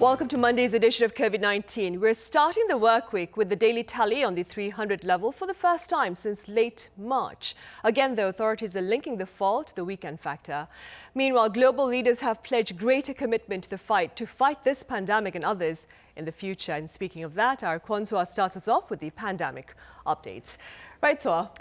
Welcome to Monday's edition of COVID-19. We're starting the work week with the daily tally on the 300 level for the first time since late March. Again, the authorities are linking the fall to the weekend factor. Meanwhile, global leaders have pledged greater commitment to fight this pandemic and others in the future. And speaking of that, our Kwon-Soa starts us off with the pandemic updates. Right, Soa?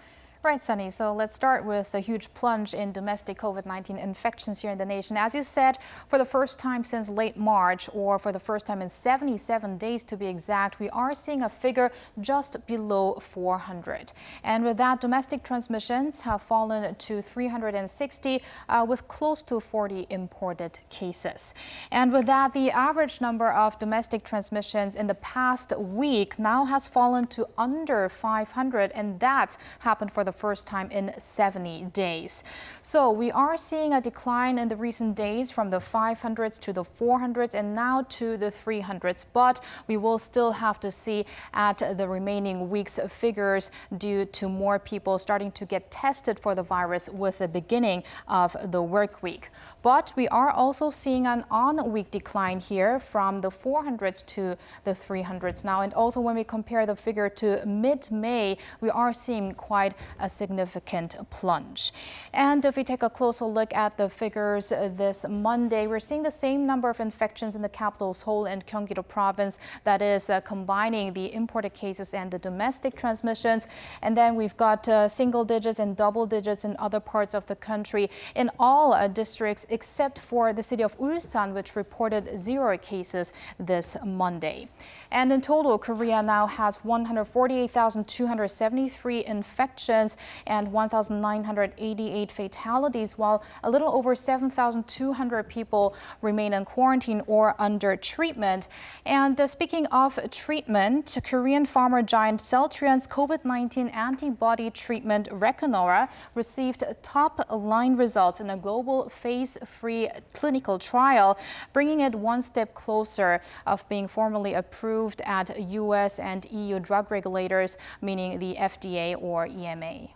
Right, Sunny. So let's start with the huge plunge in domestic COVID-19 infections here in the nation. As you said, for the first time since late March, or for the first time in 77 days to be exact, we are seeing a figure just below 400. And with that, domestic transmissions have fallen to 360, with close to 40 imported cases. And with that, the average number of domestic transmissions in the past week now has fallen to under 500, and that's happened for the first time in 70 days. So we are seeing a decline in the recent days from the 500s to the 400s and now to the 300s. But we will still have to see at the remaining weeks' figures due to more people starting to get tested for the virus with the beginning of the work week. But we are also seeing an on-week decline here from the 400s to the 300s now. And also when we compare the figure to mid-May, we are seeing quite a significant plunge. And if we take a closer look at the figures this Monday, we're seeing the same number of infections in the capital Seoul and Gyeonggi-do province, that is combining the imported cases and the domestic transmissions. And then we've got single digits and double digits in other parts of the country in all districts except for the city of Ulsan, which reported 0 cases this Monday. And in total, Korea now has 148,273 infections and 1,988 fatalities, while a little over 7,200 people remain in quarantine or under treatment. And speaking of treatment, Korean pharma giant Celltrion's COVID-19 antibody treatment Reconora received top-line results in a global phase 3 clinical trial, bringing it one step closer of being formally approved at US and EU drug regulators, meaning the FDA or EMA.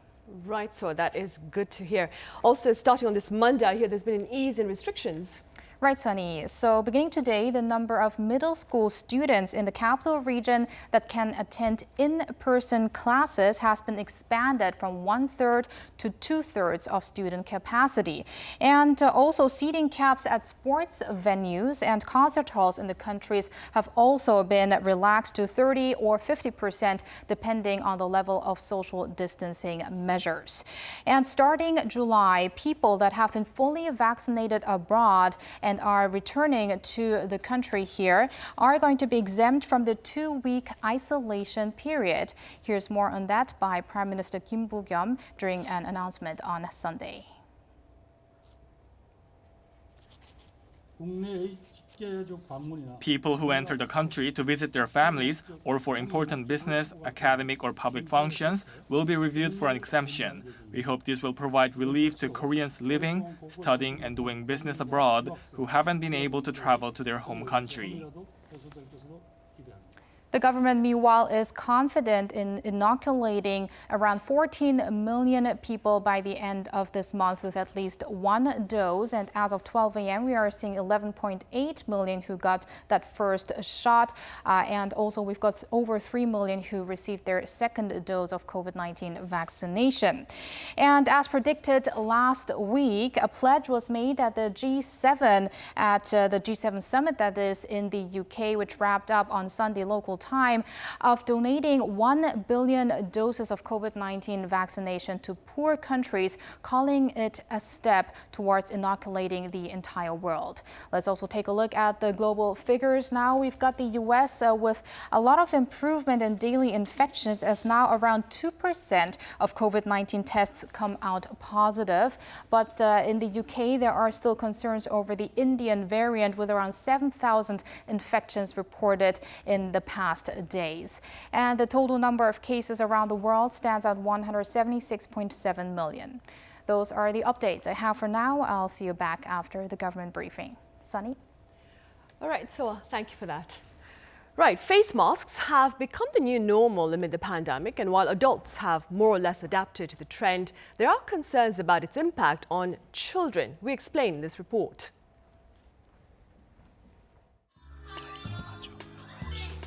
Right, so that is good to hear. Also, starting on this Monday, I hear there's been an ease in restrictions. Right, Sunny. So beginning today, the number of middle school students in the capital region that can attend in-person classes has been expanded from 1/3 to 2/3 of student capacity. And also seating caps at sports venues and concert halls in the countries have also been relaxed to 30 or 50%, depending on the level of social distancing measures. And starting July, people that have been fully vaccinated abroad and are returning to the country here are going to be exempt from the 2-week isolation period. Here's more on that by Prime Minister Kim Boo-kyum during an announcement on Sunday. People who enter the country to visit their families or for important business, academic or public functions will be reviewed for an exemption. We hope this will provide relief to Koreans living, studying and doing business abroad who haven't been able to travel to their home country. The government, meanwhile, is confident in inoculating around 14 million people by the end of this month with at least 1 dose. And as of 12 a.m., we are seeing 11.8 million who got that first shot. And also we've got over 3 million who received their second dose of COVID-19 vaccination. And as predicted last week, a pledge was made at the G7 the G7 summit, that is in the UK, which wrapped up on Sunday local time, of donating 1 billion doses of COVID-19 vaccination to poor countries, calling it a step towards inoculating the entire world. Let's also take a look at the global figures now. We've got the US with a lot of improvement in daily infections, as now around 2% of COVID-19 tests come out positive. But in the UK, there are still concerns over the Indian variant, with around 7,000 infections reported in the past days. And the total number of cases around the world stands at 176.7 million. Those are the updates I have for now. I'll see you back after the government briefing. Sunny? All right, so thank you for that. Right, face masks have become the new normal amid the pandemic, and while adults have more or less adapted to the trend, there are concerns about its impact on children. We explain in this report.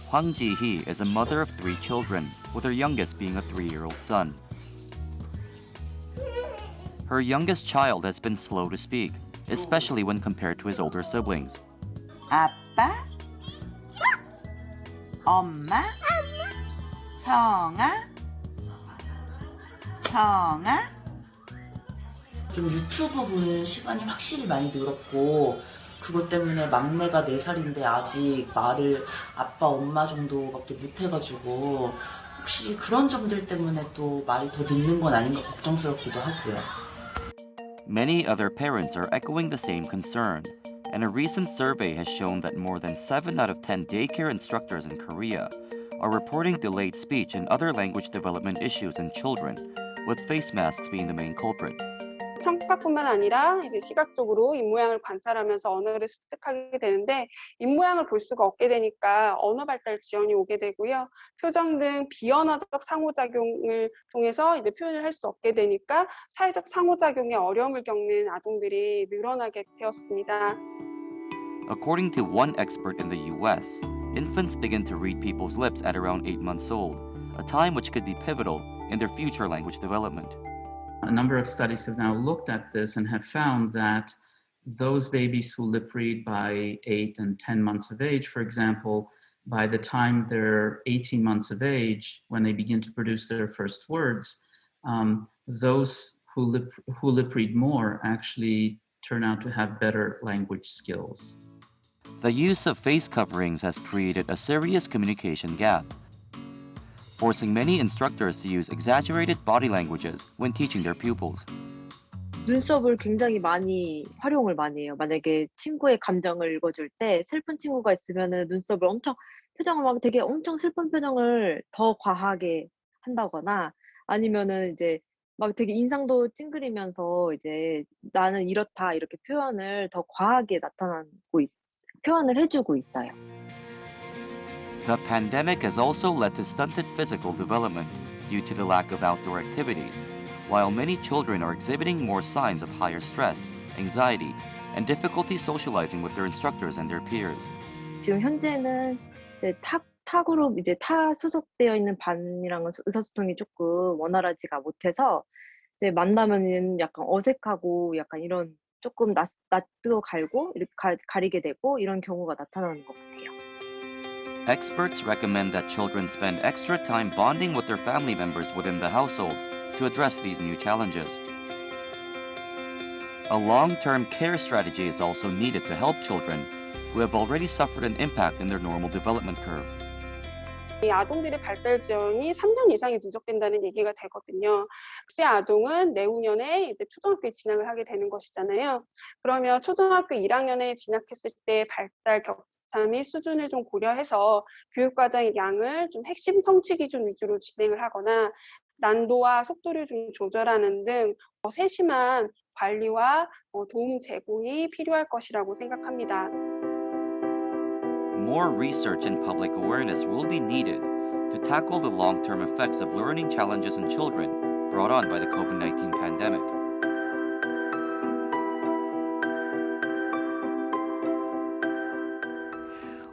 Hwang Ji-hee is a mother of 3 children, with her youngest being a 3-year-old son. Her youngest child has been slow to speak, especially when compared to his older siblings. 아빠, 엄마, 형아, 형아. 좀 유튜브 보는 시간이 확실히 많이 늘었고 그것 때문에 막내가 4살인데 아직 말을 아빠, 엄마 정도밖에 못해가지고 혹시 그런 점들 때문에 또 말이 더 늦는 건 아닌가 걱정스럽기도 하고요. Many other parents are echoing the same concern, and a recent survey has shown that more than 7 out of 10 daycare instructors in Korea are reporting delayed speech and other language development issues in children, with face masks being the main culprit. 청각뿐만 아니라 이제 시각적으로 입모양을 관찰하면서 언어를 습득하게 되는데 입모양을 볼 수가 없게 되니까 언어 발달 지연이 오게 되고요. 표정 등 비언어적 상호작용을 통해서 이제 표현을 할 수 없게 되니까 사회적 상호작용에 어려움을 겪는 아동들이 늘어나게 되었습니다. According to one expert in the US, infants begin to read people's lips at around 8 months old, a time which could be pivotal in their future language development. A number of studies have now looked at this and have found that those babies who lip read by 8 and 10 months of age, for example, by the time they're 18 months of age, when they begin to produce their first words, those who lip read more actually turn out to have better language skills. The use of face coverings has created a serious communication gap, forcing many instructors to use exaggerated body languages when teaching their pupils. 눈썹을 굉장히 많이 활용을 많이 해요. 만약에 친구의 감정을 읽어줄 때 슬픈 친구가 있으면은 눈썹을 표정을 막 되게 엄청 슬픈 표정을 더 과하게 한다거나 아니면은 이제 막 되게 인상도 찡그리면서 이제 나는 이렇다 이렇게 표현을 더 과하게 표현을 해주고 있어요. The pandemic has also led to stunted physical development due to the lack of outdoor activities, while many children are exhibiting more signs of higher stress, anxiety, and difficulty socializing with their instructors and their peers. 지금 현재는 타그룹 이제 타 소속되어 있는 반이랑은 의사소통이 조금 원활하지가 못해서 이제 만나면은 약간 어색하고 약간 이런 조금 낯도 갈고 이렇게 가리게 되고 이런 경우가 나타나는 것 같아요. Experts recommend that children spend extra time bonding with their family members within the household to address these new challenges. A long-term care strategy is also needed to help children who have already suffered an impact in their normal development curve. 이 아동들의 발달 지연이 3년 이상이 누적된다는 얘기가 되거든요. 혹시 아동은 내후년에 이제 초등학교에 진학을 하게 되는 것이잖아요. 그러면 초등학교 1학년에 진학했을 때 발달 격차 및 수준을 좀 고려해서 교육과정의 양을 좀 핵심 성취 기준 위주로 진행을 하거나 난도와 속도를 좀 조절하는 등 세심한 관리와 도움 제공이 필요할 것이라고 생각합니다. More research and public awareness will be needed to tackle the long-term effects of learning challenges in children brought on by the COVID-19 pandemic.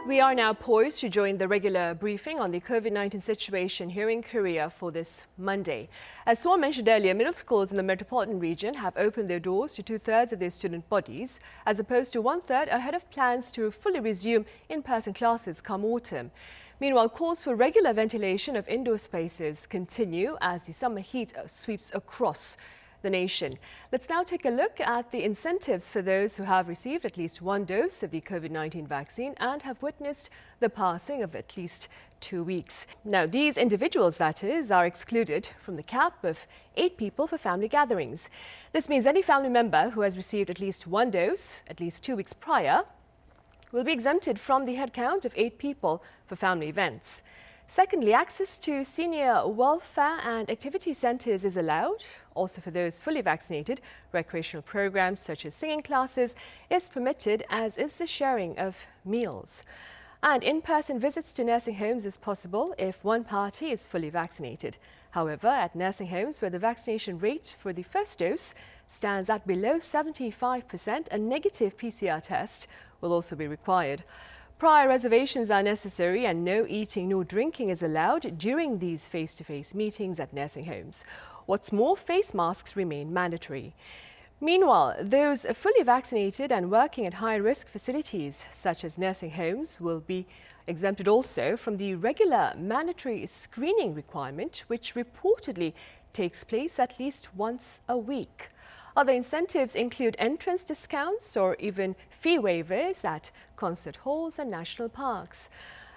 We are now poised to join the regular briefing on the COVID-19 situation here in Korea for this Monday. As Swan mentioned earlier, middle schools in the metropolitan region have opened their doors to 2/3 of their student bodies, as opposed to 1/3 ahead of plans to fully resume in-person classes come autumn. Meanwhile, calls for regular ventilation of indoor spaces continue as the summer heat sweeps across the nation. Let's now take a look at the incentives for those who have received at least one dose of the COVID-19 vaccine and have witnessed the passing of at least 2 weeks. Now, these individuals, that is, are excluded from the cap of 8 people for family gatherings. This means any family member who has received at least one dose at least 2 weeks prior will be exempted from the head count of 8 people for family events. Secondly, access to senior welfare and activity centres is allowed. Also for those fully vaccinated, recreational programs such as singing classes is permitted, as is the sharing of meals. And in-person visits to nursing homes is possible if one party is fully vaccinated. However, at nursing homes where the vaccination rate for the first dose stands at below 75%, a negative PCR test will also be required. Prior reservations are necessary and no eating nor drinking is allowed during these face-to-face meetings at nursing homes. What's more, face masks remain mandatory. Meanwhile, those fully vaccinated and working at high-risk facilities, such as nursing homes, will be exempted also from the regular mandatory screening requirement, which reportedly takes place at least once a week. Other incentives include entrance discounts or even fee waivers at concert halls and national parks.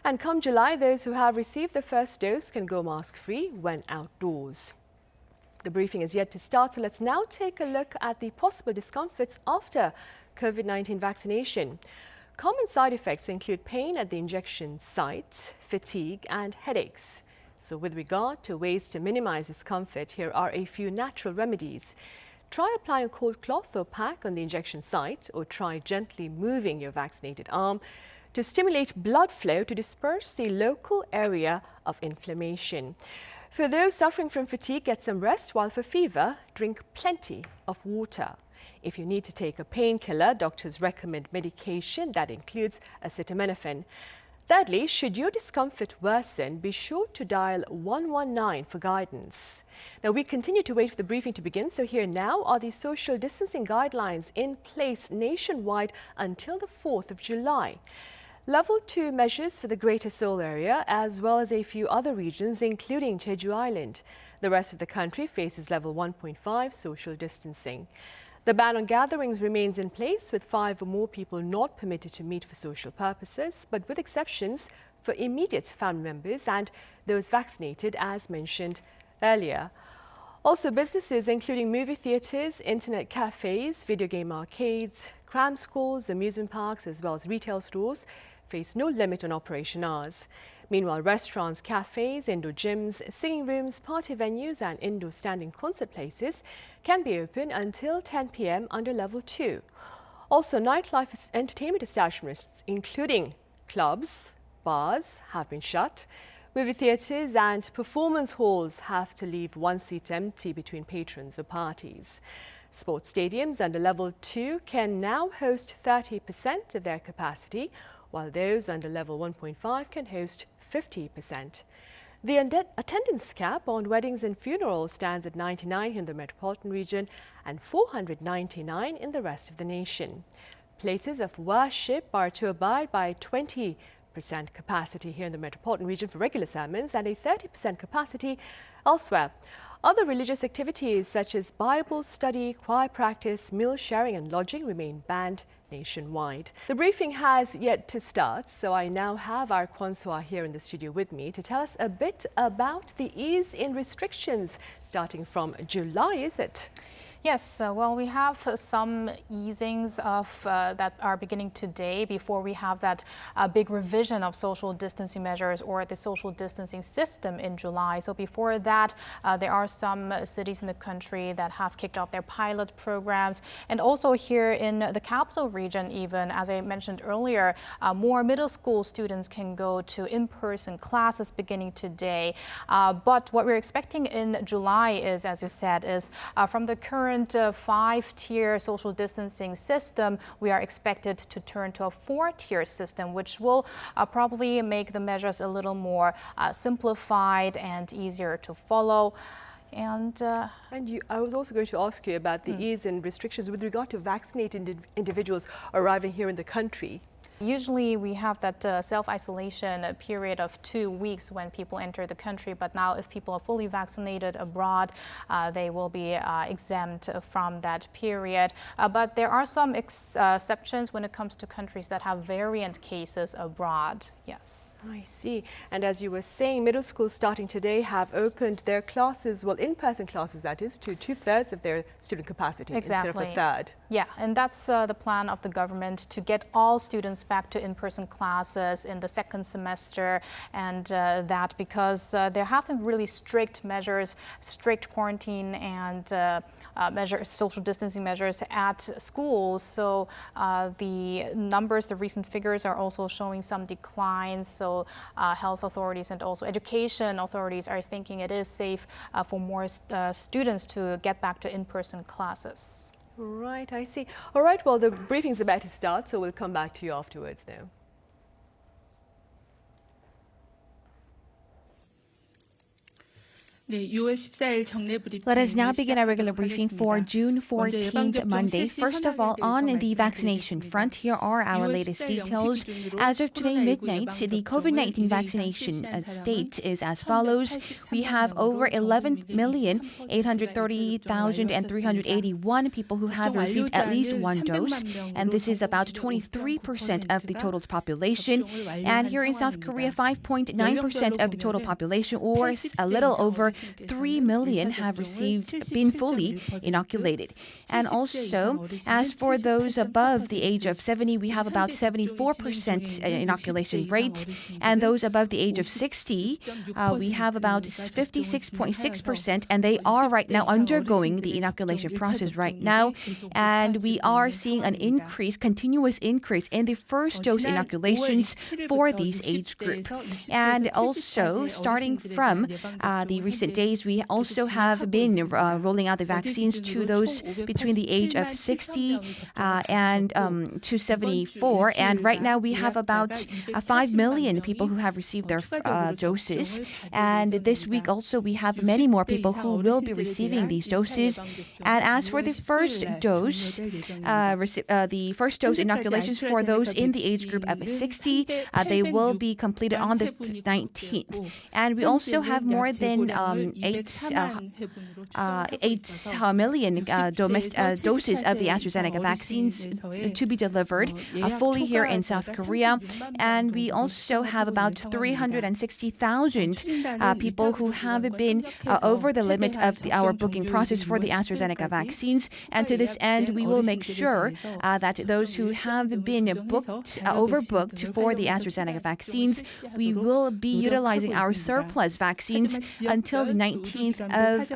And come July, those who have received the first dose can go mask-free when outdoors. The briefing is yet to start, so let's now take a look at the possible discomforts after COVID-19 vaccination. Common side effects include pain at the injection site, fatigue and headaches. So with regard to ways to minimize discomfort, here are a few natural remedies. Try applying a cold cloth or pack on the injection site, or try gently moving your vaccinated arm to stimulate blood flow to disperse the local area of inflammation. For those suffering from fatigue, get some rest, while for fever, drink plenty of water. If you need to take a painkiller, doctors recommend medication that includes acetaminophen. Thirdly, should your discomfort worsen, be sure to dial 119 for guidance. Now, we continue to wait for the briefing to begin, so here now are the social distancing guidelines in place nationwide until the 4th of July. Level 2 measures for the Greater Seoul area, as well as a few other regions, including Jeju Island. The rest of the country faces level 1.5 social distancing. The ban on gatherings remains in place, with 5 or more people not permitted to meet for social purposes, but with exceptions for immediate family members and those vaccinated, as mentioned earlier. Also, businesses including movie theatres, internet cafes, video game arcades, cram schools, amusement parks, as well as retail stores face no limit on operation hours. Meanwhile, restaurants, cafes, indoor gyms, singing rooms, party venues and indoor standing concert places can be open until 10 p.m. under level 2. Also, nightlife entertainment establishments, including clubs, bars, have been shut. Movie theatres and performance halls have to leave one seat empty between patrons or parties. Sports stadiums under level 2 can now host 30% of their capacity, while those under level 1.5 can host 50%. The attendance cap on weddings and funerals stands at 99 in the metropolitan region and 499 in the rest of the nation. Places of worship are to abide by 20% capacity here in the metropolitan region for regular sermons and a 30% capacity elsewhere. Other religious activities such as Bible study, choir practice, meal sharing and lodging remain banned nationwide. The briefing has yet to start, so I now have our Kwon here in the studio with me to tell us a bit about the ease in restrictions starting from July, is it? Yes, well, we have some easings of that are beginning today before we have that big revision of social distancing measures or the social distancing system in July. So before that, there are some cities in the country that have kicked off their pilot programs. And also here in the capital region, even, as I mentioned earlier, more middle school students can go to in-person classes beginning today. But what we're expecting in July is, as you said, is from the current 5-tier social distancing system, we are expected to turn to a 4-tier system, which will probably make the measures a little more simplified and easier to follow. And I was also going to ask you about the ease in restrictions with regard to vaccinated individuals arriving here in the country. Usually we have that self-isolation period of 2 weeks when people enter the country, but now if people are fully vaccinated abroad, they will be exempt from that period. But there are some exceptions when it comes to countries that have variant cases abroad. Yes. I see. And as you were saying, middle schools starting today have opened their classes, well, in-person classes, that is, to 2/3 of their student capacity instead of a third. Yeah, and that's the plan of the government to get all students back to in-person classes in the second semester, and that because there have been really strict measures, strict quarantine and social distancing measures at schools. So the numbers, the recent figures are also showing some declines. So health authorities and also education authorities are thinking it is safe for more students to get back to in-person classes. Right, I see. All right, well, the briefing's about to start, so we'll come back to you afterwards now. Let us now begin our regular briefing for June 14th, Monday. First of all, on the vaccination front, here are our latest details. As of today midnight, the COVID-19 vaccination state is as follows. We have over 11,830,381 people who have received at least one dose, and this is about 23% of the total population. And here in South Korea, 5.9% of the total population, or a little over 3 million, have been fully inoculated. And also, as for those above the age of 70, we have about 74% inoculation rate, and those above the age of 60, we have about 56.6%, and they are right now undergoing the inoculation process right now. And we are seeing an continuous increase in the first dose inoculations for these age group. And also, starting from the recent days, we also have been rolling out the vaccines to those between the age of 60 and to 74. And right now we have about 5 million people who have received their doses. And this week also we have many more people who will be receiving these doses. And as for the first dose, inoculations for those in the age group of 60, they will be completed on the 19th. And we also have more than 8 million doses of the AstraZeneca vaccines to be delivered fully here in South Korea. And we also have about 360,000 people who have been over the limit of our booking process for the AstraZeneca vaccines. And to this end, we will make sure that those who have been overbooked for the AstraZeneca vaccines, we will be utilizing our surplus vaccines until the 19th of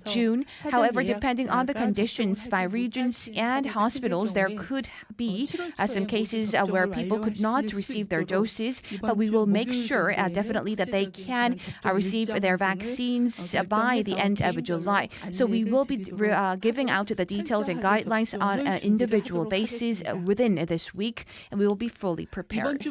June. However, depending on the conditions by regions and hospitals, there could be some cases where people could not receive their doses, but we will make sure definitely that they can receive their vaccines by the end of July. So we will be giving out the details and guidelines on an individual basis within this week, and we will be fully prepared.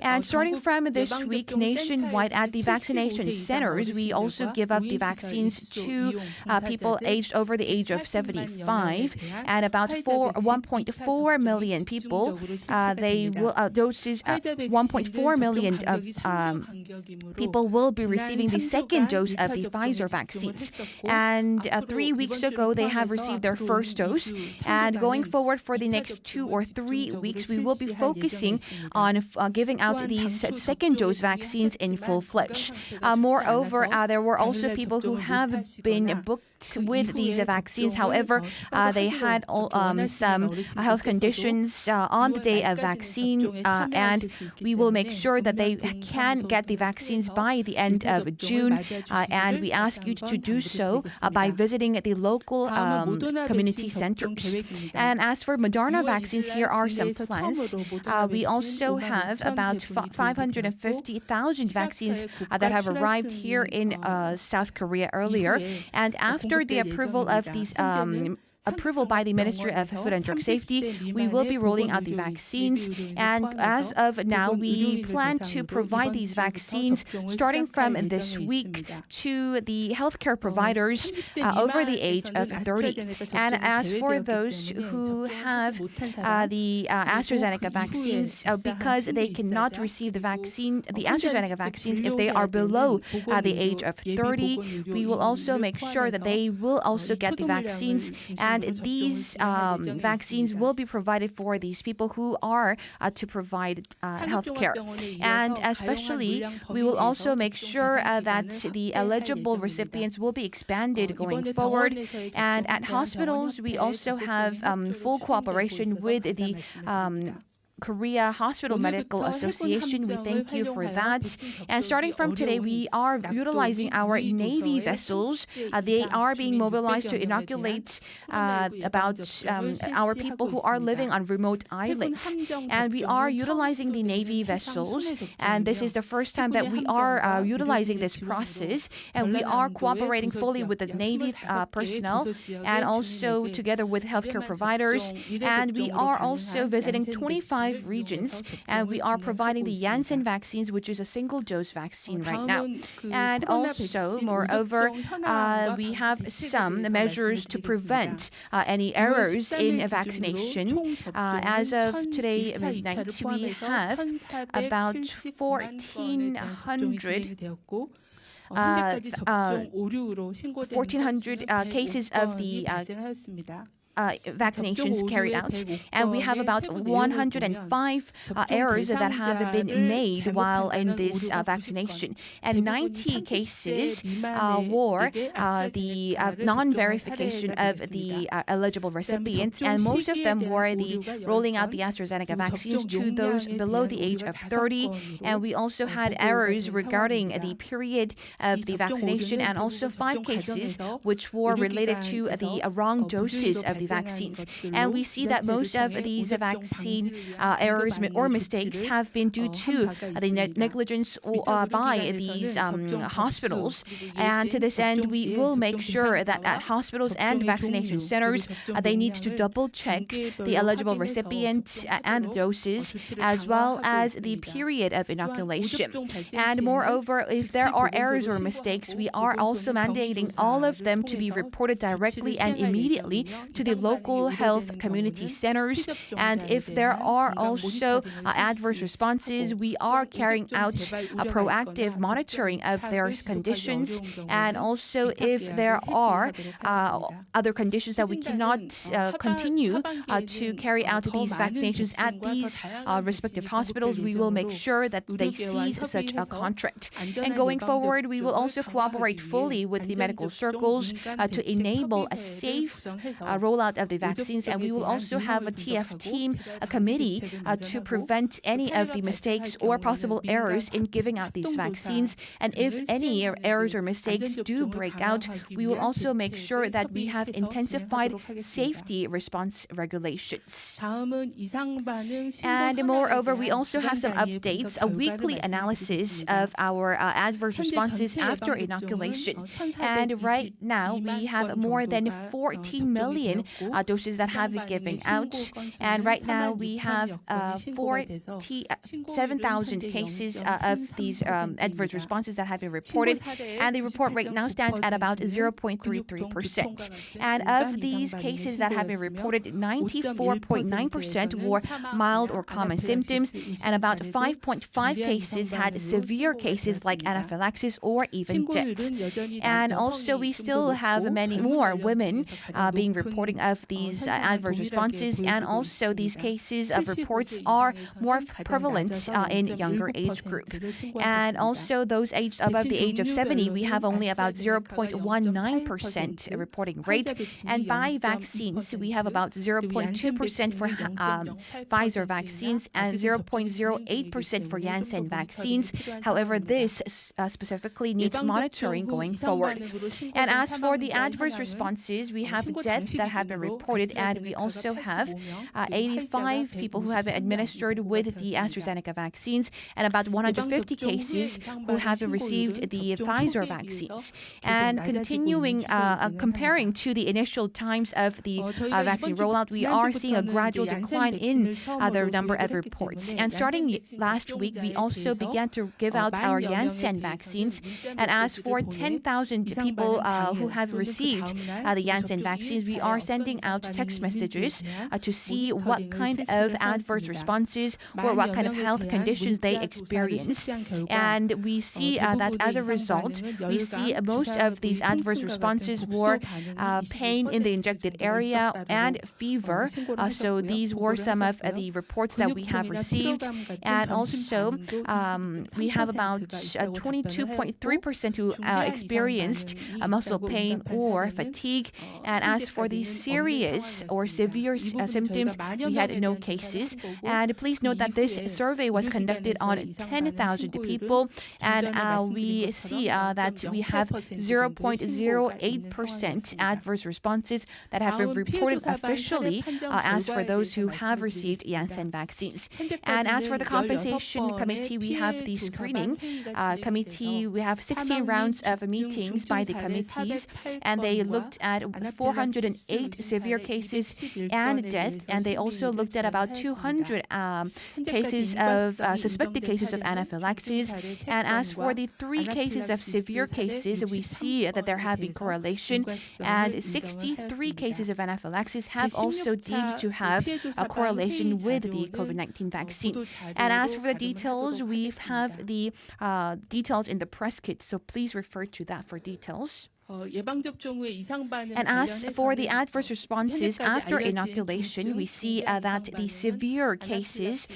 And starting from this week, nationwide at the vaccination centers, we also give up the vaccines to people aged over the age of 75, and about 1.4 million people, 1.4 million people will be receiving the second dose of the Pfizer vaccines. And 3 weeks ago, they have received their first dose. And going forward for the next 2 or 3 weeks, we will be focusing on giving out these second dose vaccines in full-fledged. Moreover, there were also people who have been booked with these vaccines. However, they had some health conditions on the day of vaccine, and we will make sure that they can get the vaccines by the end of June. And we ask you to do so by visiting the local community centers. And as for Moderna vaccines, here are some plans. We also have about 550,000 vaccines that have arrived here in South Korea earlier. And after the approval of these approval by the Ministry of Food and Drug Safety, we will be rolling out the vaccines. And as of now, we plan to provide these vaccines starting from this week to the healthcare providers over the age of 30. And as for those who have the AstraZeneca vaccines, because they cannot receive the AstraZeneca vaccines if they are below the age of 30, we will also make sure that they will also get the vaccines. And these vaccines will be provided for these people who are to provide health care. And especially, we will also make sure that the eligible recipients will be expanded going forward. And at hospitals, we also have full cooperation with the Korea Hospital Medical Association. We thank you for that. And starting from today, we are utilizing our Navy vessels. They are being mobilized to inoculate about our people who are living on remote islands. And we are utilizing the Navy vessels. And this is the first time that we are utilizing this process. And we are cooperating fully with the Navy personnel and also together with healthcare providers. And we are also visiting 25 5 regions, and we are providing the Janssen vaccines, which is a single-dose vaccine right now. And also, moreover, we have some measures to prevent any errors in vaccination. As of today midnight, we have about 1,400 cases of the vaccinations carried out, and we have about 105 errors that have been made while in this vaccination, and 90 cases were the non-verification of the eligible recipients, and most of them were the rolling out the AstraZeneca vaccines to those below the age of 30, and we also had errors regarding the period of the vaccination, and also 5 cases which were related to the wrong doses of the vaccines. And we see that most of these vaccine errors or mistakes have been due to the negligence by these hospitals. And to this end, we will make sure that at hospitals and vaccination centers, they need to double check the eligible recipients and doses, as well as the period of inoculation. And moreover, if there are errors or mistakes, we are also mandating all of them to be reported directly and immediately to the local health community centers. And if there are also adverse responses, we are carrying out a proactive monitoring of their conditions. And also, if there are other conditions that we cannot continue to carry out these vaccinations at these respective hospitals, we will make sure that they cease such a contract. And going forward, we will also cooperate fully with the medical circles to enable a safe rollout of the vaccines, and we will also have a TF team, a committee to prevent any of the mistakes or possible errors in giving out these vaccines. And if any errors or mistakes do break out, we will also make sure that we have intensified safety response regulations. And moreover, we also have some updates, a weekly analysis of our adverse responses after inoculation. And right now, we have more than 14 million doses that have been given out. And right now, we have 7,000 cases of these adverse responses that have been reported. And the report rate now stands at about 0.33%. And of these cases that have been reported, 94.9% were mild or common symptoms, and about 5.5 cases had severe cases like anaphylaxis or even death. And also, we still have many more women being reporting of these adverse responses, and also these cases of reports are more prevalent in younger age group. And also those aged above the age of 70, we have only about 0.19% reporting rate. And by vaccines, we have about 0.2% for Pfizer vaccines and 0.08% for Janssen vaccines. However, this specifically needs monitoring going forward. And as for the adverse responses, we have deaths that have been reported, and we also have 85 people who have been administered with the AstraZeneca vaccines, and about 150 cases who have received the Pfizer vaccines. And continuing, comparing to the initial times of the vaccine rollout, we are seeing a gradual decline in the number of reports. And starting last week, we also began to give out our Janssen vaccines. And as for 10,000 people who have received the Janssen vaccines, we are sending out text messages to see what kind of adverse responses or what kind of health conditions they experience. And we see that as a result, we see most of these adverse responses were pain in the injected area and fever. So these were some of the reports that we have received. And also, we have about 22.3% who experienced muscle pain or fatigue. And as for the serious or severe symptoms, we had no cases. And please note that this survey was conducted on 10,000 people, and we see that we have 0.08% adverse responses that have been reported officially as for those who have received Janssen vaccines. And as for the compensation committee, we have the screening committee. We have 16 rounds of meetings by the committees, and they looked at 408 8 severe cases and death, and they also looked at about 200 cases of suspected cases of anaphylaxis. And as for the 3 cases of severe cases, we see that there have been correlation, and 63 cases of anaphylaxis have also deemed to have a correlation with the COVID-19 vaccine. And as for the details, we have the details in the press kit, so please refer to that for details. And as for the adverse responses after inoculation, we see that the severe cases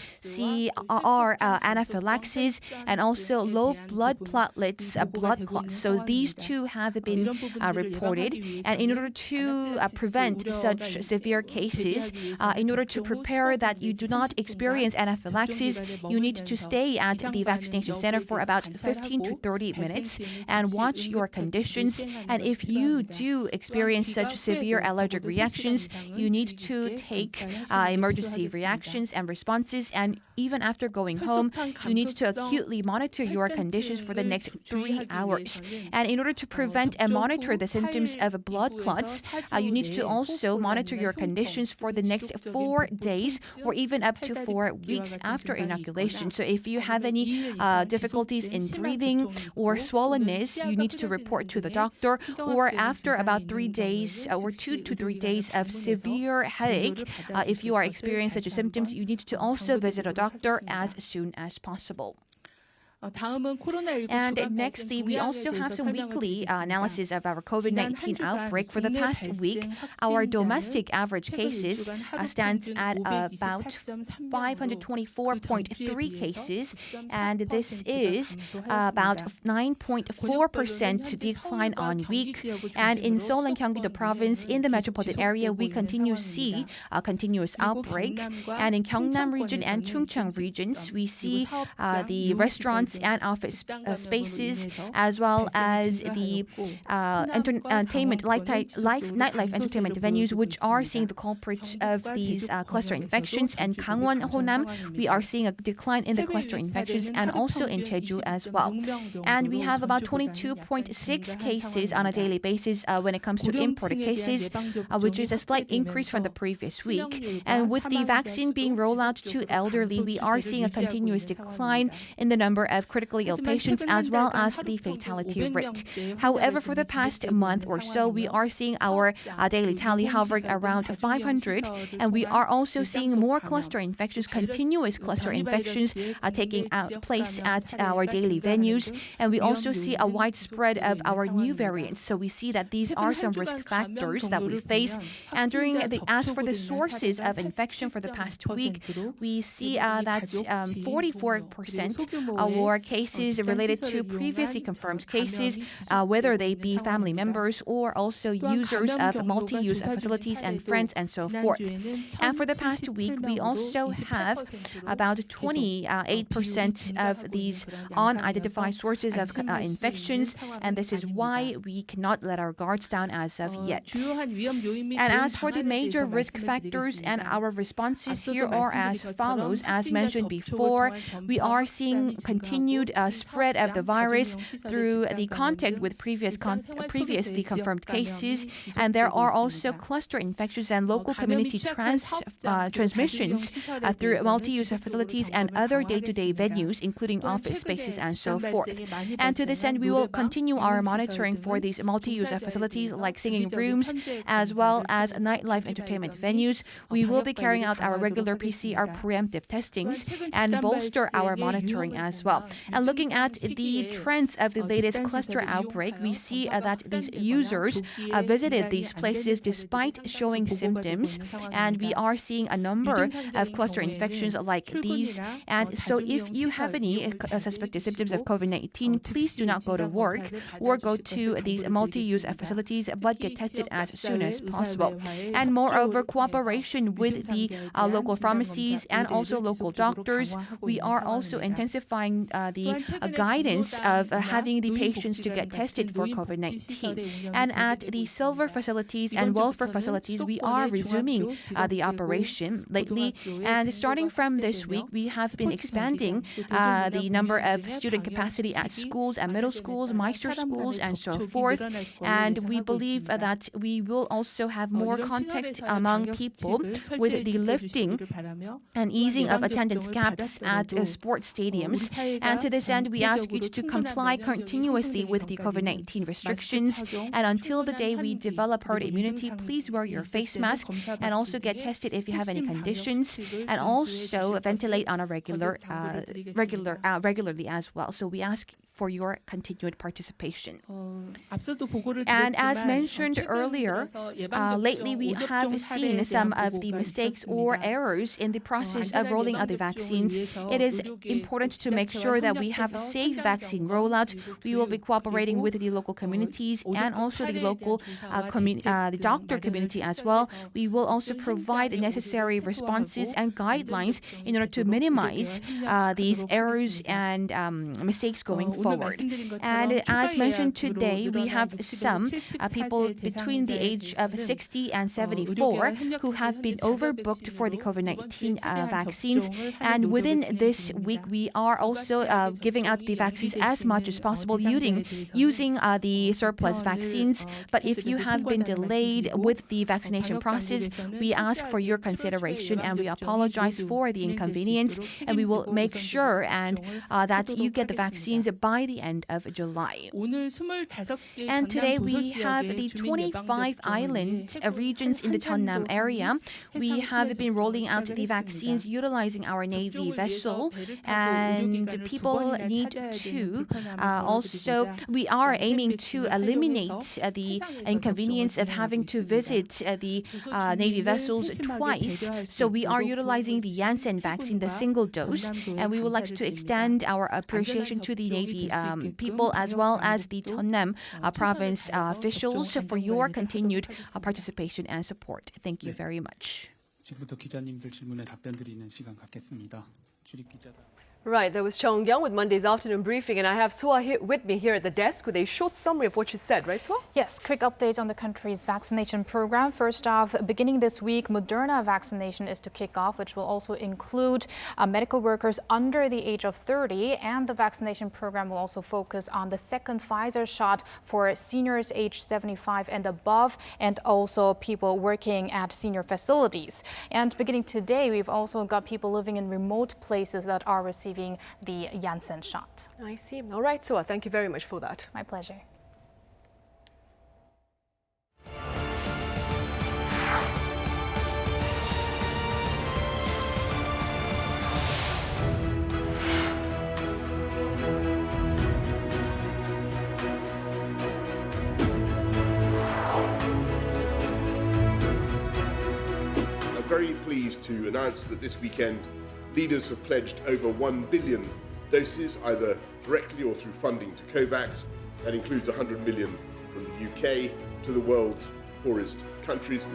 are anaphylaxis and also low blood platelets, blood clots. So these two have been reported. And in order to prevent such severe cases, in order to prepare that you do not experience anaphylaxis, you need to stay at the vaccination center for about 15 to 30 minutes and watch your conditions. And if you do experience such severe allergic reactions, you need to take emergency reactions and responses. And even after going home, you need to acutely monitor your conditions for the next 3 hours. And in order to prevent and monitor the symptoms of blood clots, you need to also monitor your conditions for the next 4 days or even up to 4 weeks after inoculation. So if you have any difficulties in breathing or swollenness, you need to report to the doctor. Or after about 3 days or 2 to 3 days of severe headache, if you are experiencing such symptoms, you need to also visit a doctor as soon as possible. And nextly, we also have some weekly analysis of our COVID-19 outbreak. For the past week, our domestic average cases stands at about 524.3 cases, and this is about 9.4% decline on week. And in Seoul and Gyeonggi-do province, in the metropolitan area, we continue to see a continuous outbreak. And in Gyeongnam region and Chungcheong regions, we see the restaurants and office spaces, as well as the entertainment, nightlife entertainment venues, which are seeing the culprits of these cluster infections. And Gangwon, Honam, we are seeing a decline in the cluster infections, and also in Jeju as well. And we have about 22.6 cases on a daily basis when it comes to imported cases, which is a slight increase from the previous week. And with the vaccine being rolled out to elderly, we are seeing a continuous decline in the number of critically ill patients as well as the fatality rate. However, for the past month or so, we are seeing our daily tally hovering around 500, and we are also seeing more cluster infections, continuous cluster infections taking place at our daily venues, and we also see a widespread of our new variants. So we see that these are some risk factors that we face. And as for the sources of infection for the past week, we see that 44% were cases related to previously confirmed cases, whether they be family members or also users of multi-use facilities and friends and so forth. And for the past week, we also have about 28% of these unidentified sources of infections, and this is why we cannot let our guards down as of yet. And as for the major risk factors and our responses here are as follows. As mentioned before, we are seeing continued spread of the virus through the contact with previously confirmed cases, and there are also cluster infections and local community transmissions through multi-use facilities and other day-to-day venues, including office spaces and so forth. And to this end, we will continue our monitoring for these multi-use facilities like singing rooms as well as nightlife entertainment venues. We will be carrying out our regular PCR preemptive testings and bolster our monitoring as well. And looking at the trends of the latest cluster outbreak, we see that these users visited these places despite showing symptoms, and we are seeing a number of cluster infections like these. And so if you have any suspected symptoms of COVID-19, please do not go to work or go to these multi-use facilities, but get tested as soon as possible. And moreover, cooperation with the local pharmacies and also local doctors, we are also intensifying the guidance of having the patients to get tested for COVID-19. And at the silver facilities and welfare facilities, we are resuming the operation lately. And starting from this week, we have been expanding the number of student capacity at schools, at middle schools, Meister schools, and so forth. And we believe that we will also have more contact among people with the lifting and easing of attendance caps at sports stadiums. And to this end, we ask you to comply continuously with the COVID-19 restrictions. And until the day we develop herd immunity, please wear your face mask and also get tested if you have any conditions, and also ventilate on a regularly as well. So we ask for your continued participation. And as mentioned earlier, lately we have seen some of the mistakes or errors in the process of rolling out the vaccines. It is important to make sure that we have a safe vaccine rollout. We will be cooperating with the local communities and also the local the doctor community as well. We will also provide necessary responses and guidelines in order to minimize these errors and mistakes going forward. And as mentioned today, we have some people between the age of 60 and 74 who have been overbooked for the COVID-19 vaccines. And within this week, we are also giving out the vaccines as much as possible using the surplus vaccines. But if you have been delayed with the vaccination process, we ask for your consideration and we apologize for the inconvenience. And we will make sure that you get the vaccines by the end of July. And today we have the 25 island regions in the Jeonnam area. We have been rolling out the vaccines utilizing our Navy vessel, and people need to also, we are aiming to eliminate the inconvenience of having to visit the Navy vessels twice. So we are utilizing the Janssen vaccine, the single dose, and we would like to extend our appreciation to the Navy people as well as the Jeonnam province officials for your continued participation and support. Thank you very much. 지금부터 기자님들 질문에 답변 드리는 시간 갖겠습니다. 출입 기자다. Right, that was Chong Young with Monday's afternoon briefing, and I have Suha with me here at the desk with a short summary of what she said, right, Suha? Yes, quick updates on the country's vaccination program. First off, beginning this week, Moderna vaccination is to kick off, which will also include medical workers under the age of 30, and the vaccination program will also focus on the second Pfizer shot for seniors aged 75 and above, and also people working at senior facilities. And beginning today, we've also got people living in remote places that are receiving the Janssen shot. I see. All right, Suha, thank you very much for that. My pleasure. I'm very pleased to announce that this weekend leaders have pledged over 1 billion doses, either directly or through funding to COVAX. That includes 100 million from the UK to the world's poorest countries.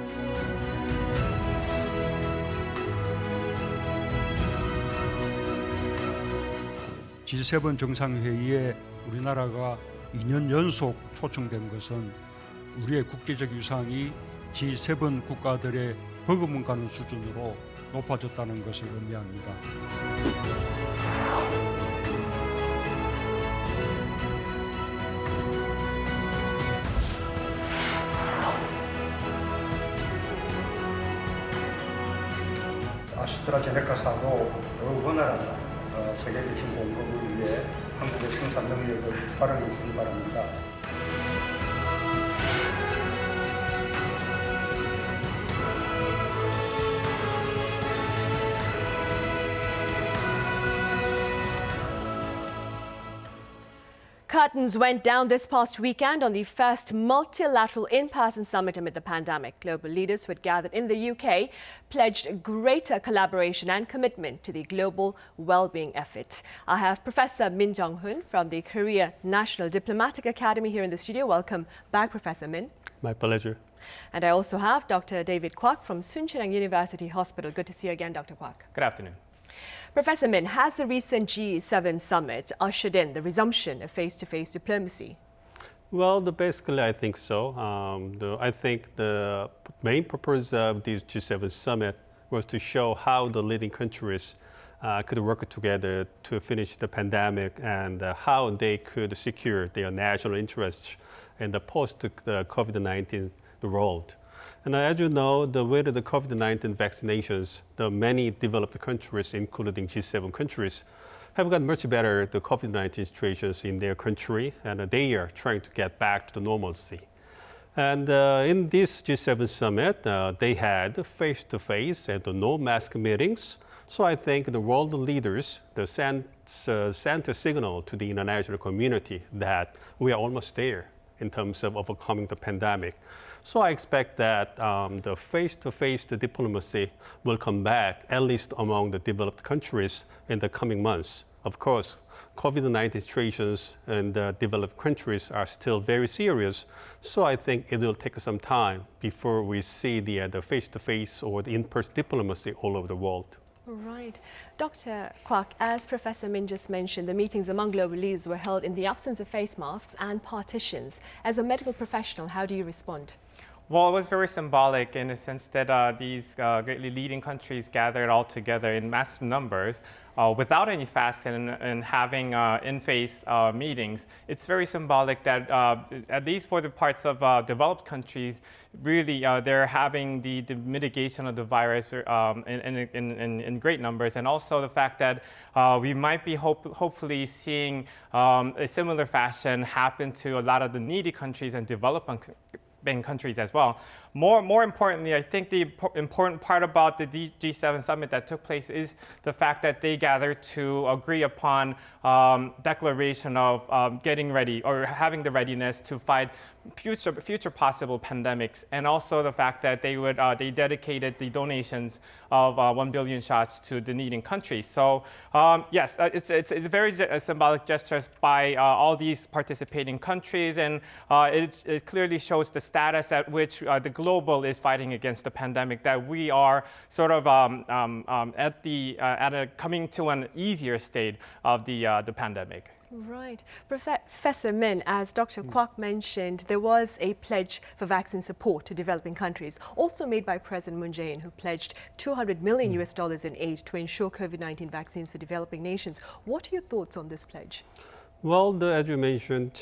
G7 정상회의에 우리나라가 2년 연속 초청된 것은 우리의 국제적 위상이 G7 국가들의 버금은 가는 수준으로 높아졌다는 것을 의미합니다. 아스트라제네카사도 더욱 원활한 세계적인 공급을 위해 한국의 생산 능력을 발휘해 주기 바랍니다. Curtains went down this past weekend on the first multilateral in-person summit amid the pandemic. Global leaders who had gathered in the UK pledged greater collaboration and commitment to the global well-being effort. I have Professor Min Jung-hoon from the Korea National Diplomatic Academy here in the studio. Welcome back, Professor Min. My pleasure. And I also have Dr. David Kwak from Soonchunang University Hospital. Good to see you again, Dr. Kwak. Good afternoon. Professor Min, has the recent G7 summit ushered in the resumption of face-to-face diplomacy? Well, basically, I think so. I think the main purpose of this G7 summit was to show how the leading countries could work together to finish the pandemic and how they could secure their national interests in the post-COVID-19 world. And as you know, with the COVID-19 vaccinations, the many developed countries, including G7 countries, have got much better the COVID-19 situations in their country, and they are trying to get back to the normalcy. And in this G7 summit, they had face-to-face and no mask meetings. So I think the world leaders sent a signal to the international community that we are almost there in terms of overcoming the pandemic. So I expect that the face-to-face diplomacy will come back, at least among the developed countries in the coming months. Of course, COVID-19 situations in the developed countries are still very serious, so I think it will take some time before we see the face-to-face or the in-person diplomacy all over the world. Right. Dr. Kwak, as Professor Min just mentioned, the meetings among global leaders were held in the absence of face masks and partitions. As a medical professional, how do you respond? Well, it was very symbolic in the sense that these greatly leading countries gathered all together in massive numbers without any fast and having in-face meetings. It's very symbolic that at least for the parts of developed countries, really they're having the mitigation of the virus in great numbers, and also the fact that we might be hopefully seeing a similar fashion happen to a lot of the needy countries and developing countries as well. More importantly, I think the important part about the G7 summit that took place is the fact that they gathered to agree upon declaration of getting ready or having the readiness to fight future possible pandemics, and also the fact that they dedicated the donations of 1 billion shots to the needing countries. So yes, it's very symbolic gestures by all these participating countries, and it clearly shows the status at which the global is fighting against the pandemic, that we are sort of coming to an easier state of the pandemic. Right. Professor Min, as Dr. Kwak mentioned, there was a pledge for vaccine support to developing countries, also made by President Moon Jae-in, who pledged $200 million in aid to ensure COVID-19 vaccines for developing nations. What are your thoughts on this pledge? Well, as you mentioned,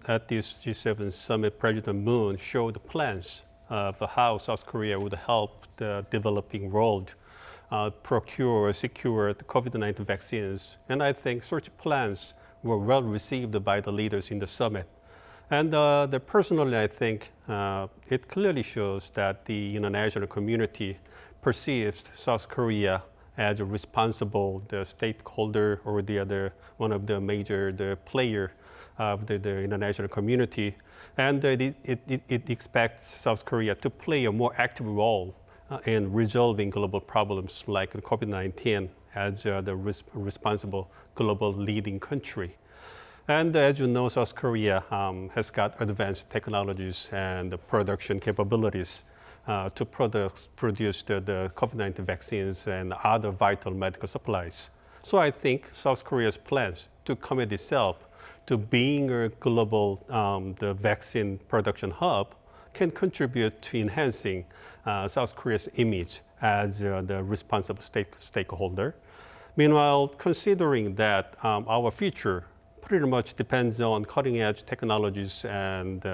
at this G7 summit, President Moon showed plans of how South Korea would help the developing world secure the COVID-19 vaccines. And I think such plans were well received by the leaders in the summit. And personally, I think it clearly shows that the international community perceives South Korea as a responsible stakeholder or one of the major player of the international community. And it expects South Korea to play a more active role in resolving global problems like COVID-19 as the responsible global leading country. And as you know, South Korea has got advanced technologies and production capabilities to produce the COVID-19 vaccines and other vital medical supplies. So I think South Korea's plans to commit itself to being a global the vaccine production hub can contribute to enhancing South Korea's image as the responsible stakeholder. Meanwhile, considering that our future pretty much depends on cutting-edge technologies and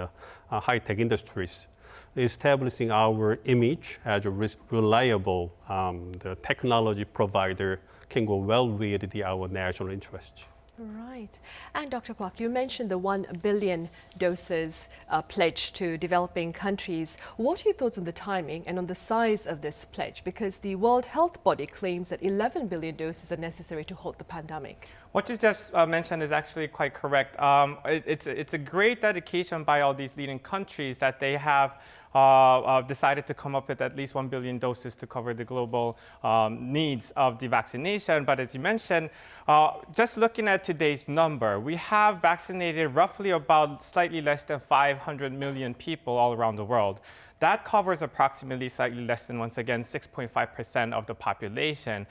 high-tech industries, establishing our image as a reliable the technology provider can go well with our national interests. Right. And Dr. Kwak, you mentioned the 1 billion doses pledge to developing countries. What are your thoughts on the timing and on the size of this pledge? Because the World Health Body claims that 11 billion doses are necessary to halt the pandemic. What you just mentioned is actually quite correct. It's a great dedication by all these leading countries that they have decided to come up with at least 1 billion doses to cover the global needs of the vaccination. But as you mentioned, just looking at today's number, we have vaccinated roughly about slightly less than 500 million people all around the world. that covers approximately slightly less than, once again, 6.5% of the population.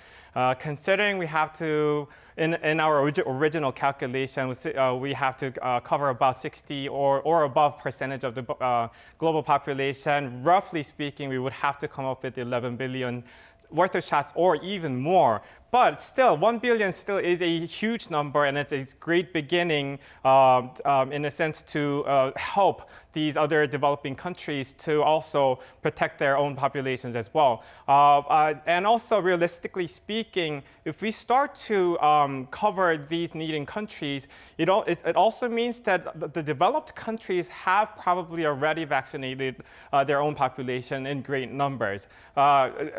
Considering we have to, in our original calculation, we have to cover about 60 or above percentage of the global population. Roughly speaking, we would have to come up with 11 billion worth of shots or even more. But still, 1 billion still is a huge number, and it's a great beginning, in a sense, to help these other developing countries to also protect their own populations as well. And also, realistically speaking, if we start to cover these needing countries, it also means that the developed countries have probably already vaccinated their own population in great numbers.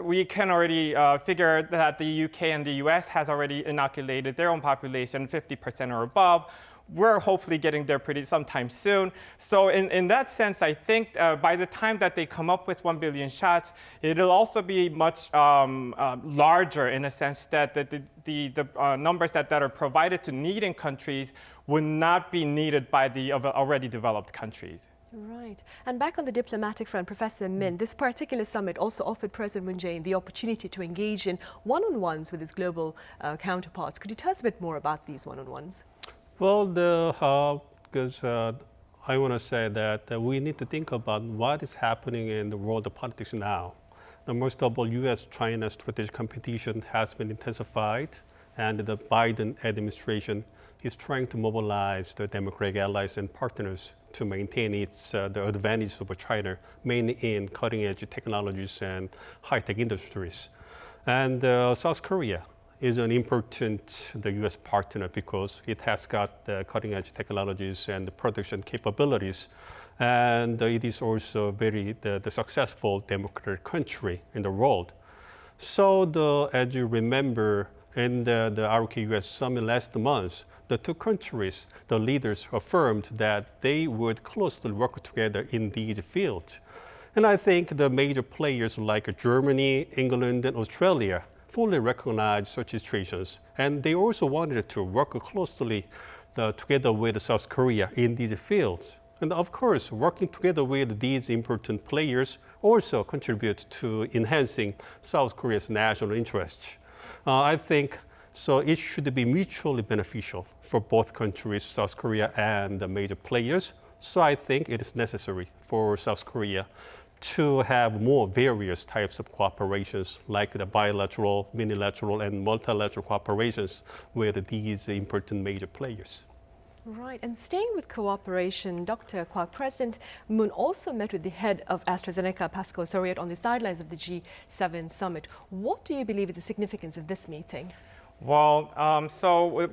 We can already figure that the UK and the US has already inoculated their own population 50% or above. We're hopefully getting there sometime soon. So in that sense, I think by the time that they come up with 1 billion shots, it'll also be much larger in a sense that the numbers that are provided to needing countries would not be needed by the already developed countries. Right. And back on the diplomatic front, Professor Min, this particular summit also offered President Moon Jae-in the opportunity to engage in one-on-ones with his global counterparts. Could you tell us a bit more about these one-on-ones? Well, because I want to say that we need to think about what is happening in the world of politics now. The most of all, U.S.-China strategic competition has been intensified, and the Biden administration is trying to mobilize the Democratic allies and partners to maintain the advantage over China, mainly in cutting-edge technologies and high-tech industries. And South Korea is an important U.S. partner because it has got cutting-edge technologies and production capabilities. And it is also the successful democratic country in the world. So as you remember, in the ROK-US summit last month, the two countries, the leaders affirmed that they would closely work together in these fields. And I think the major players like Germany, England, and Australia fully recognize such situations. And they also wanted to work closely together with South Korea in these fields. And of course, working together with these important players also contributes to enhancing South Korea's national interests. I think so it should be mutually beneficial for both countries, South Korea and the major players. So I think it is necessary for South Korea to have more various types of cooperations, like the bilateral, unilateral, and multilateral cooperations with these important major players. Right, and staying with cooperation, Dr. Kwak, President Moon also met with the head of AstraZeneca, Pascal Soriot, on the sidelines of the G7 summit. What do you believe is the significance of this meeting? Well, so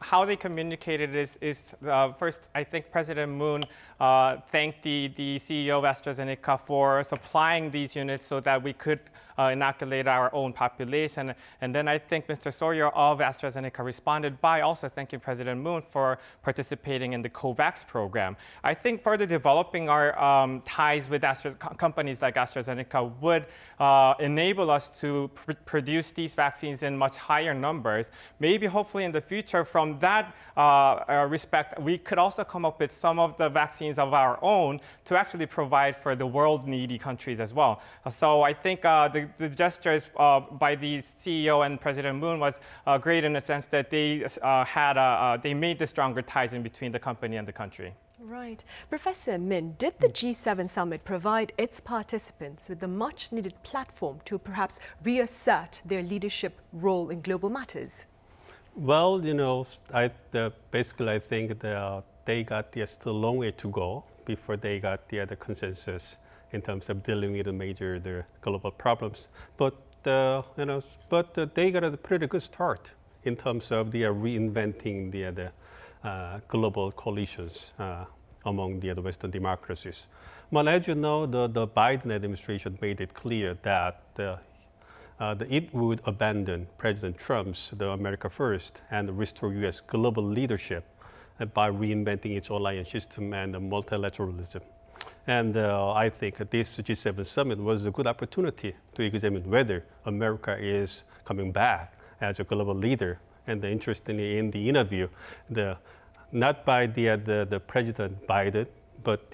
how they communicated is first, I think President Moon thanked the CEO of AstraZeneca for supplying these units so that we could inoculate our own population. And then I think Mr. Soriot of AstraZeneca responded by also thanking President Moon for participating in the COVAX program. I think further developing our ties with companies like AstraZeneca would enable us to produce these vaccines in much higher numbers. Maybe hopefully in the future, from that respect, we could also come up with some of the vaccines of our own to actually provide for the world needy countries as well. So I think the gestures by the CEO and President Moon was great in the sense that they they made the stronger ties in between the company and the country. Right. Professor Min, did the G7 summit provide its participants with the much needed platform to perhaps reassert their leadership role in global matters? Well, basically I think they got still a long way to go before they got the consensus in terms of dealing with the global problems. But they got a pretty good start in terms of reinventing the global coalitions among the Western democracies. But as you know, the Biden administration made it clear that it would abandon President Trump's the America First and restore U.S. global leadership by reinventing its alliance system and multilateralism. And I think this G7 summit was a good opportunity to examine whether America is coming back as a global leader. And interestingly, in the interview, not by the President Biden, but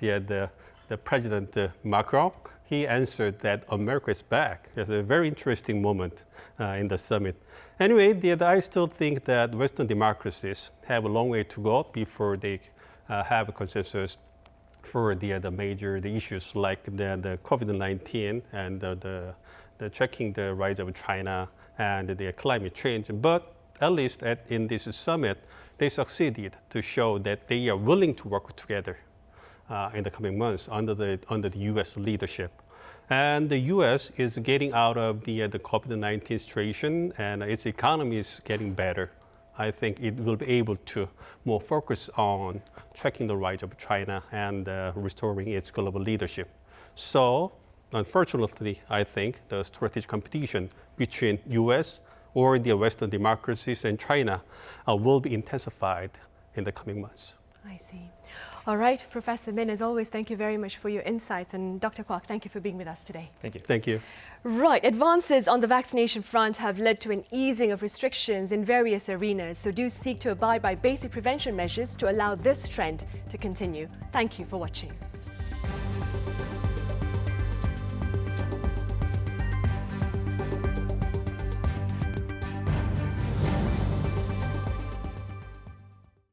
the President Macron, he answered that America is back. It's a very interesting moment in the summit. Anyway, I still think that Western democracies have a long way to go before they have a consensus for the major issues like the COVID-19 and the checking the rise of China and the climate change. But at least in this summit, they succeeded to show that they are willing to work together in the coming months under the U.S. leadership. And the U.S. is getting out of the COVID-19 situation, and its economy is getting better. I think it will be able to more focus on tracking the rise of China and restoring its global leadership. So, unfortunately, I think the strategic competition between U.S. or the Western democracies and China will be intensified in the coming months. I see. All right, Professor Min, as always, thank you very much for your insights. And Dr. Kwok, thank you for being with us today. Thank you. Thank you. Right, advances on the vaccination front have led to an easing of restrictions in various arenas. So do seek to abide by basic prevention measures to allow this trend to continue. Thank you for watching.